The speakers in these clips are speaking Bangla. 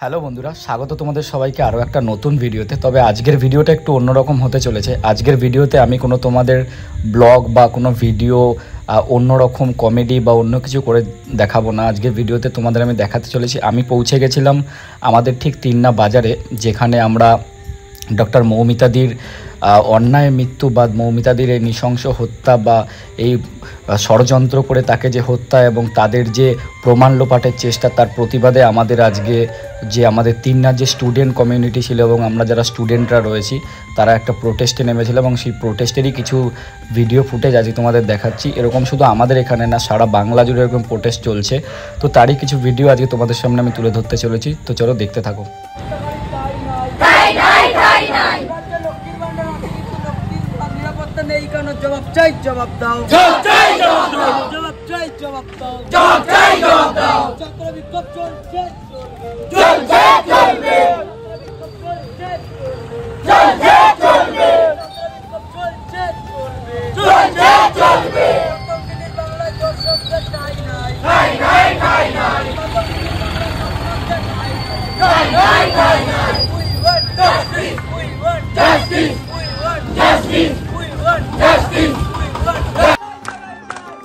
হ্যালো বন্ধুরা, স্বাগত তোমাদের সবাইকে আরও একটা নতুন ভিডিওতে। তবে আজকের ভিডিওটা একটু অন্যরকম হতে চলেছে। আজকের ভিডিওতে আমি কোনো তোমাদের ব্লগ বা কোনো ভিডিও অন্যরকম কমেডি বা অন্য কিছু করে দেখাবো না। আজকের ভিডিওতে তোমাদের আমি দেখাতে চলেছি আমি পৌঁছে গেছিলাম আমাদের ঠিক তিন্না বাজারে, যেখানে আমরা ডক্টর মৌমিতাদির অন্যায় মৃত্যু বা মৌমিতাদির এই নৃশংস হত্যা বা এই ষড়যন্ত্র করে তাকে যে হত্যা এবং তাদের যে প্রমাণ লোপাটের চেষ্টা, তার প্রতিবাদে আমাদের আজকে যে আমাদের তিন্নার যে স্টুডেন্ট কমিউনিটি ছিল এবং আমরা যারা স্টুডেন্টরা রয়েছি তারা একটা প্রোটেস্টে নেমেছিল এবং সেই প্রোটেস্টেরই কিছু ভিডিও ফুটেজ আজকে তোমাদের দেখাচ্ছি। এরকম শুধু আমাদের এখানে না, সারা বাংলা জুড়ে এরকম প্রোটেস্ট চলছে। তো তারই কিছু ভিডিও আজকে তোমাদের সামনে আমি তুলে ধরতে চলেছি। তো চলো দেখতে থাকো। জবাব চাই, জবাব দাও, জবাব চাই, জবাব দাও, জবাব চাই, জবাব দাও, জবাব চাই, জবাব দাও। ছাত্র বিক্ষোভ চলছে, চলছে, চলবে, চলছে, চলবে, চলছে, চলবে। বাংলায় দর্শকদের ঠাঁই নাই, ঠাঁই নাই, ঠাঁই নাই, ঠাঁই নাই, ঠাঁই নাই। We want justice, we want justice, we want justice, we want justice, we want justice.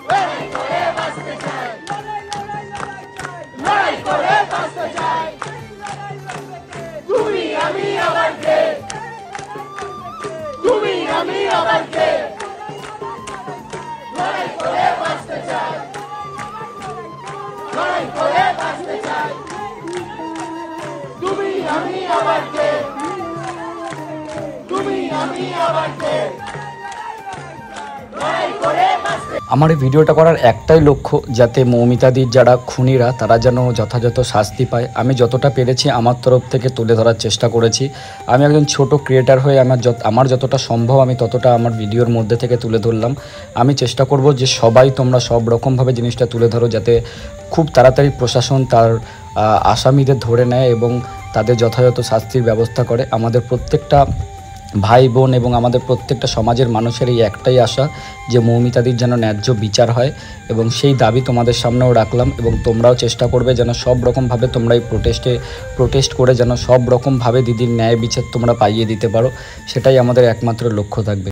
লড়াই করে বাঁচতে চাই, লড়াই করে বাঁচতে চাই। তুমি আমি আবার কে, তুমি আমি আবার কে। লড়াই করে বাঁচতে চাই, লড়াই করে বাঁচতে চাই। তুমি আমি আবার কে, তুমি আমি আবার কে। লড়াই করে বাঁচতে। আমার এই ভিডিওটা করার একটাই লক্ষ্য, যাতে মৌমিতাদির যারা খুনিরা তারা যেন যথাযথ শাস্তি পায়। আমি যতটা পেরেছি আমার তরফ থেকে তুলে ধরার চেষ্টা করেছি। আমি একজন ছোট ক্রিয়েটার হয়ে আমার যতটা সম্ভব আমি ততটা আমার ভিডিওর মধ্যে থেকে তুলে ধরলাম। আমি চেষ্টা করব যে সবাই তোমরা সব রকমভাবে জিনিসটা তুলে ধরো, যাতে খুব তাড়াতাড়ি প্রশাসন তার আসামিদের ধরে নেয় এবং তাদের যথাযথ শাস্তির ব্যবস্থা করে। আমাদের প্রত্যেকটা ভাই বোন এবং আমাদের প্রত্যেকটা সমাজের মানুষের এই একটাই আশা যে মৌমিতাদির যেন ন্যায্য বিচার হয়, এবং সেই দাবি তোমাদের সামনেও রাখলাম। এবং তোমরাও চেষ্টা করবে যেন সব রকমভাবে তোমরা এই প্রোটেস্ট করে যেন সব রকমভাবে দিদির ন্যায় বিচার তোমরা পাইয়ে দিতে পারো। সেটাই আমাদের একমাত্র লক্ষ্য থাকবে।